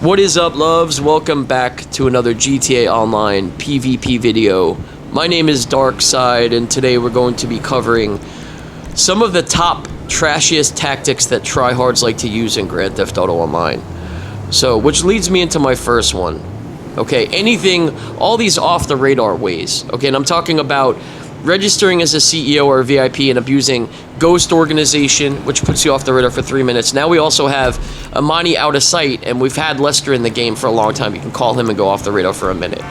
What is up, loves? Welcome back to another GTA Online PvP video. My name is Darkside, and today we're going to be covering some of the top trashiest tactics that tryhards like to use in Grand Theft Auto Online. So, which leads me into my first one. Okay, all these off-the-radar ways. Okay, and I'm talking about registering as a CEO or a VIP and abusing Ghost Organization, which puts you off the radar for 3 minutes. Now we also have Amani out of sight, and we've had Lester in the game for a long time. You can call him and go off the radar for a minute.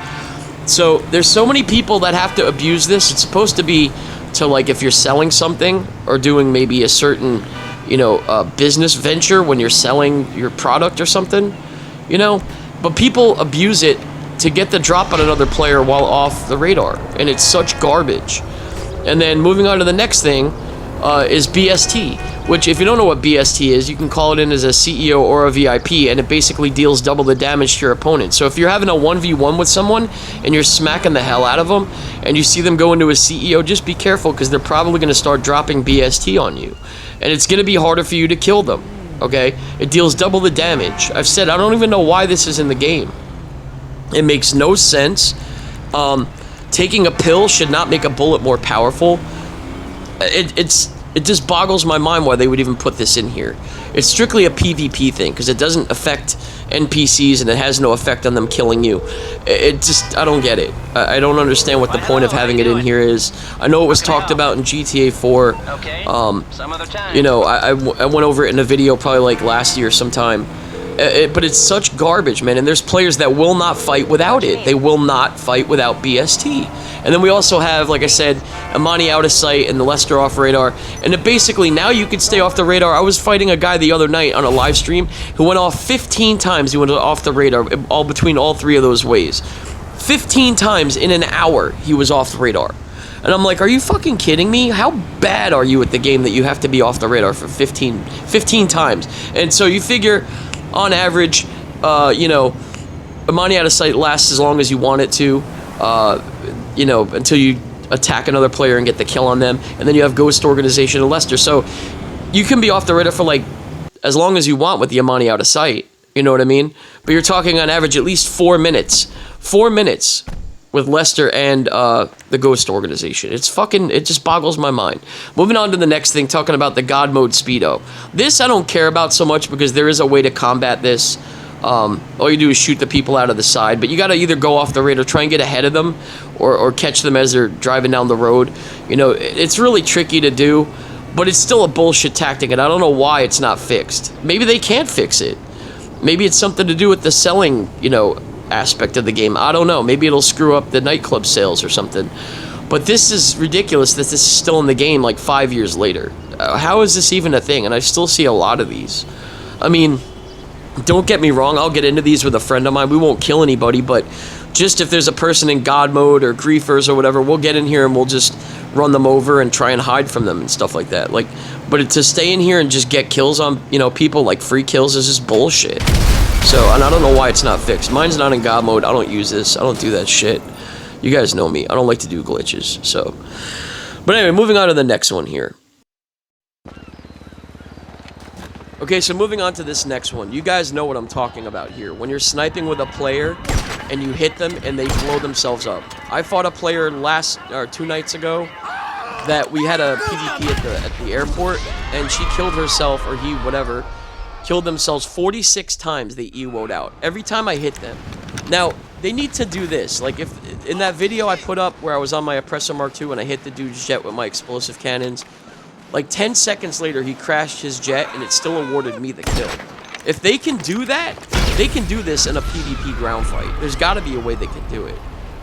So there's so many people that have to abuse this. It's supposed to be to, like, if you're selling something or doing maybe a certain, business venture when you're selling your product or something, But people abuse it to get the drop on another player while off the radar, and it's such garbage. And then moving on to the next thing is BST, which, if you don't know what BST is, you can call it in as a CEO or a VIP, and it basically deals double the damage to your opponent. So if you're having a 1v1 with someone and you're smacking the hell out of them and you see them go into a CEO, just be careful, because they're probably going to start dropping BST on you, and it's going to be harder for you to kill them. Okay, it deals double the damage. I've said I don't even know why this is in the game. It makes no sense. Taking a pill should not make a bullet more powerful. It just boggles my mind why they would even put this in here. It's strictly a PvP thing, because it doesn't affect NPCs and it has no effect on them killing you. I don't get it. I don't understand what the point of having it in here is. I know it was talked about in GTA 4. Some other time. I went over it in a video probably like last year sometime. But it's such garbage, man, and there's players that will not fight without it. They will not fight without BST. And then we also have, like I said, Amani out of sight and the Lester off radar. And it basically, now you can stay off the radar. I was fighting a guy the other night on a live stream who went off 15 times. He went off the radar, all between all three of those ways. 15 times in an hour he was off the radar. And I'm like, are you fucking kidding me? How bad are you at the game that you have to be off the radar for 15 times? And so you figure, on average, Amani out of sight lasts as long as you want it to, until you attack another player and get the kill on them. And then you have Ghost Organization and Lester. So you can be off the radar for, like, as long as you want with the Amani out of sight. You know what I mean? But you're talking on average at least 4 minutes. 4 minutes with Lester and the Ghost Organization. It just boggles my mind. Moving on to the next thing, talking about the God Mode Speedo. This I don't care about so much, because there is a way to combat this. All you do is shoot the people out of the side, but you gotta either go off the radar, try and get ahead of them, or catch them as they're driving down the road. It's really tricky to do, but it's still a bullshit tactic, and I don't know why it's not fixed. Maybe they can't fix it. Maybe it's something to do with the selling, aspect of the game. I don't know. Maybe it'll screw up the nightclub sales or something. But this is ridiculous that this is still in the game like 5 years later. How is this even a thing? And I still see a lot of these. I mean, don't get me wrong, I'll get into these with a friend of mine. We won't kill anybody, but just if there's a person in God mode or griefers or whatever, we'll get in here and we'll just run them over and try and hide from them and stuff like that. But to stay in here and just get kills on, people, like free kills, is just bullshit. So, and I don't know why it's not fixed. Mine's not in God mode. I don't use this. I don't do that shit. You guys know me. I don't like to do glitches, so. But anyway, moving on to the next one here. Okay, so moving on to this next one. You guys know what I'm talking about here. When you're sniping with a player and you hit them and they blow themselves up. I fought a player 2 nights ago that we had a PvP at the airport, and she killed herself, or he, whatever, killed themselves 46 times. They EWO'd out every time I hit them. Now, they need to do this. Like, if in that video I put up where I was on my Oppressor Mark II and I hit the dude's jet with my explosive cannons, like 10 seconds later he crashed his jet and it still awarded me the kill. If they can do that, they can do this in a PvP ground fight. There's got to be a way they can do it.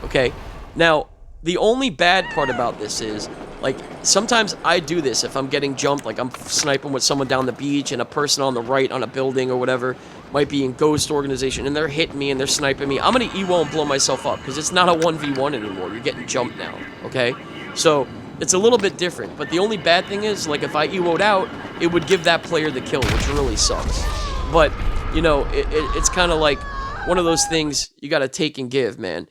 Okay? Now, the only bad part about this is, like, sometimes I do this if I'm getting jumped, like I'm sniping with someone down the beach and a person on the right on a building or whatever might be in Ghost Organization and they're hitting me and they're sniping me. I'm going to EWO and blow myself up, because it's not a 1v1 anymore. You're getting jumped now, okay? So it's a little bit different, but the only bad thing is, like, if I EWO'd out, it would give that player the kill, which really sucks. But, it's kind of like one of those things you got to take and give, man.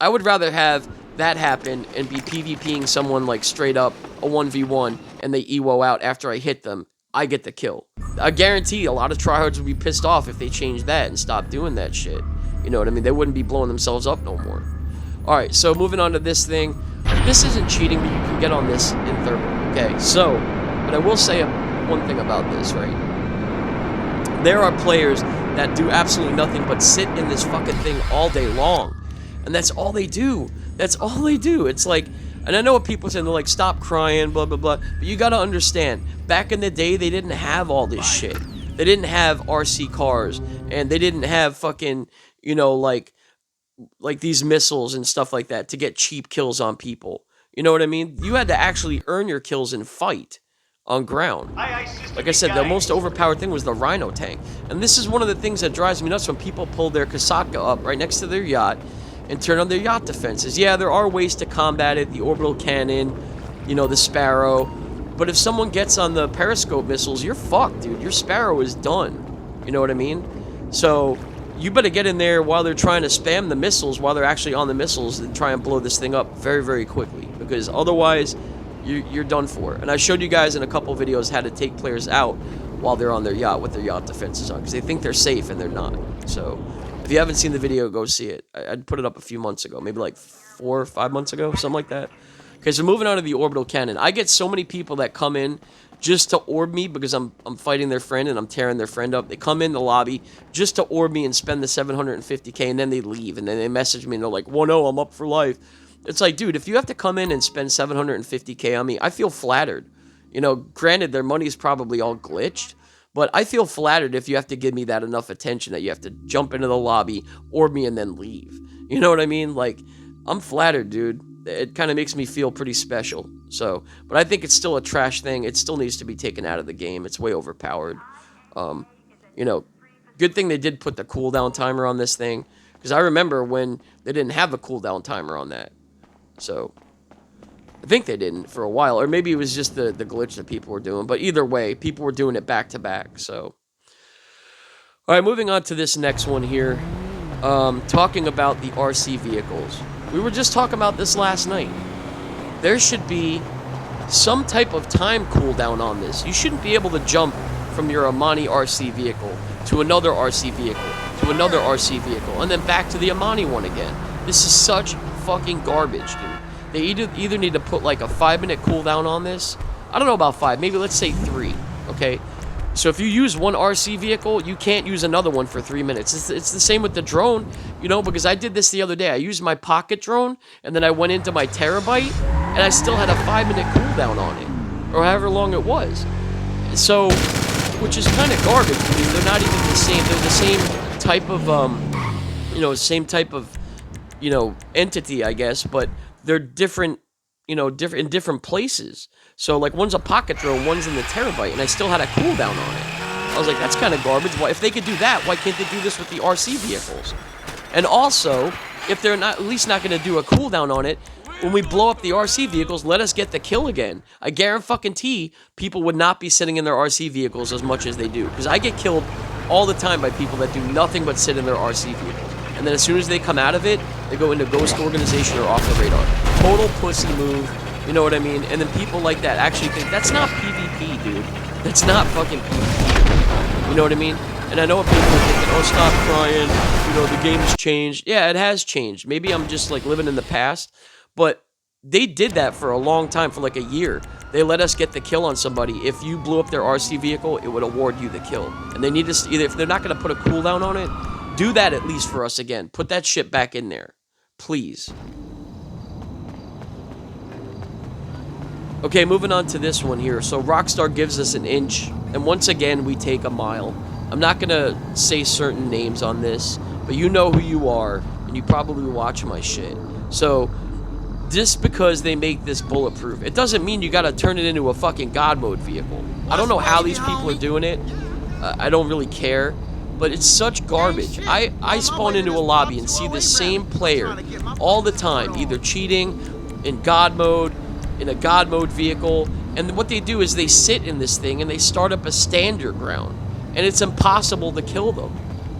I would rather have that happen and be PvPing someone, like, straight up a 1v1 and they EWO out after I hit them, I get the kill. I guarantee a lot of tryhards would be pissed off if they changed that and stopped doing that shit. You know what I mean? They wouldn't be blowing themselves up no more. Alright, so moving on to this thing. This isn't cheating, but you can get on this in thermal. Okay, so, but I will say one thing about this, right? There are players that do absolutely nothing but sit in this fucking thing all day long. And that's all they do. That's all they do. It's like, and I know what people say, they're like, stop crying, blah, blah, blah. But you gotta understand, back in the day, they didn't have all this shit. They didn't have RC cars, and they didn't have fucking, you know, like these missiles and stuff like that to get cheap kills on people. You know what I mean? You had to actually earn your kills and fight on ground. Like I said, the most overpowered thing was the Rhino tank. And this is one of the things that drives me nuts when people pull their Kasaka up right next to their yacht and turn on their yacht defenses. Yeah, there are ways to combat it, the orbital cannon, you know, the Sparrow. But if someone gets on the periscope missiles, you're fucked, dude. Your Sparrow is done. You know what I mean? So you better get in there while they're trying to spam the missiles, while they're actually on the missiles, and try and blow this thing up very, very quickly. Because otherwise, you're done for. And I showed you guys in a couple videos how to take players out while they're on their yacht with their yacht defenses on, because they think they're safe and they're not. So if you haven't seen the video, go see it. I put it up a few months ago, maybe like 4 or 5 months ago, something like that. Okay, so moving on to the orbital cannon. I get so many people that come in just to orb me because I'm fighting their friend and I'm tearing their friend up. They come in the lobby just to orb me and spend the 750k, and then they leave, and then they message me and they're like, "Well, no, I'm up for life." It's like, dude, if you have to come in and spend 750k on me, I feel flattered. You know, granted, their money is probably all glitched, but I feel flattered if you have to give me that enough attention that you have to jump into the lobby, orb me, and then leave. You know what I mean? Like, I'm flattered, dude. It kind of makes me feel pretty special. So, but I think it's still a trash thing. It still needs to be taken out of the game. It's way overpowered. You know, good thing they did put the cooldown timer on this thing, because I remember when they didn't have a cooldown timer on that. So, I think they didn't for a while, or maybe it was just the glitch that people were doing. But either way, people were doing it back to back. So, all right, moving on to this next one here. Talking about the RC vehicles. We were just talking about this last night. There should be some type of time cooldown on this. You shouldn't be able to jump from your Amani RC vehicle to another RC vehicle to another RC vehicle and then back to the Amani one again. This is such fucking garbage, dude. They either need to put like a 5-minute cooldown on this. I don't know about 5, maybe let's say 3, okay? So if you use one RC vehicle, you can't use another one for 3 minutes. It's the same with the drone, you know, because I did this the other day. I used my pocket drone, and then I went into my Terabyte, and I still had a 5-minute cooldown on it, or however long it was. So, which is kind of garbage. I mean, they're not even the same. They're the same type of, you know, same type of, you know, entity, I guess, but they're different, you know, in different places. So, like, one's a pocket drone, one's in the Terabyte, and I still had a cooldown on it. I was like, that's kind of garbage. Why, if they could do that, why can't they do this with the RC vehicles? And also, if they're not at least not going to do a cooldown on it, when we blow up the RC vehicles, let us get the kill again. I guarantee people would not be sitting in their RC vehicles as much as they do. Because I get killed all the time by people that do nothing but sit in their RC vehicles. And then as soon as they come out of it, they go into Ghost Organization or off the radar. Total pussy move. You know what I mean? And then people like that actually think, that's not PvP, dude. That's not fucking PvP. You know what I mean? And I know what people are thinking, oh, stop crying. You know, the game's changed. Yeah, it has changed. Maybe I'm just, like, living in the past. But they did that for a long time, for like a year. They let us get the kill on somebody. If you blew up their RC vehicle, it would award you the kill. And they need to, either if they're not going to put a cooldown on it, do that at least for us again. Put that shit back in there. Please. Okay, moving on to this one here. So Rockstar gives us an inch, and once again, we take a mile. I'm not going to say certain names on this, but you know who you are, and you probably watch my shit. So, just because they make this bulletproof, it doesn't mean you got to turn it into a fucking God mode vehicle. I don't know how these people are doing it. I don't really care. But it's such garbage. I spawn into a lobby and see the same player all the time, either cheating, in God mode, in a God mode vehicle, and what they do is they sit in this thing and they start up a stand your ground, and it's impossible to kill them.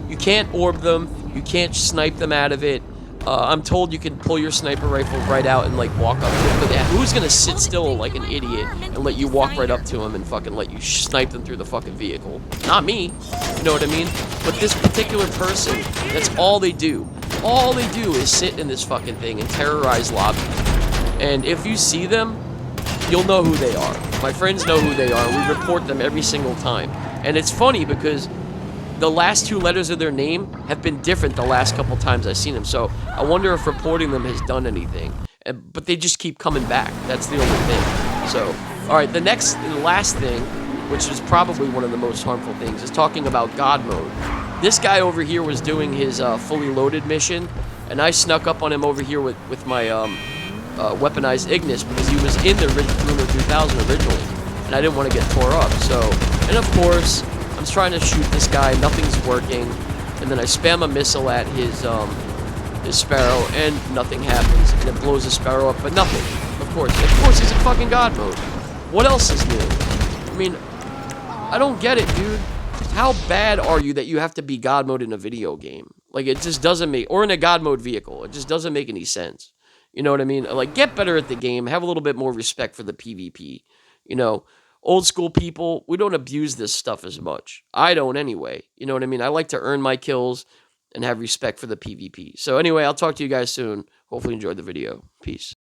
You can't orb them, you can't snipe them out of it. I'm told you can pull your sniper rifle right out and like walk up to him, but who's gonna sit still like an idiot and let you walk right up to him and fucking let you snipe them through the fucking vehicle? Not me, you know what I mean? But this particular person, that's all they do. All they do is sit in this fucking thing and terrorize lobbies. And if you see them, you'll know who they are. My friends know who they are. We report them every single time. And it's funny because the last 2 letters of their name have been different the last couple times I've seen them. So I wonder if reporting them has done anything. But they just keep coming back. That's the only thing. So, alright, the last thing, which is probably one of the most harmful things, is talking about God mode. This guy over here was doing his fully loaded mission, and I snuck up on him over here with my weaponized Ignis because he was in the Ruler 3000 originally, and I didn't want to get tore up. So, and of course, I'm trying to shoot this guy, nothing's working, and then I spam a missile at his Sparrow, and nothing happens, and it blows the Sparrow up, but nothing. Of course, he's in fucking God mode. What else is new? I mean, I don't get it, dude. How bad are you that you have to be God mode in a video game? Like, it just doesn't make, or in a God mode vehicle, it just doesn't make any sense. You know what I mean? Like, get better at the game, have a little bit more respect for the PvP. You know, old school people, we don't abuse this stuff as much. I don't anyway. You know what I mean? I like to earn my kills and have respect for the PvP. So anyway, I'll talk to you guys soon. Hopefully you enjoyed the video. Peace.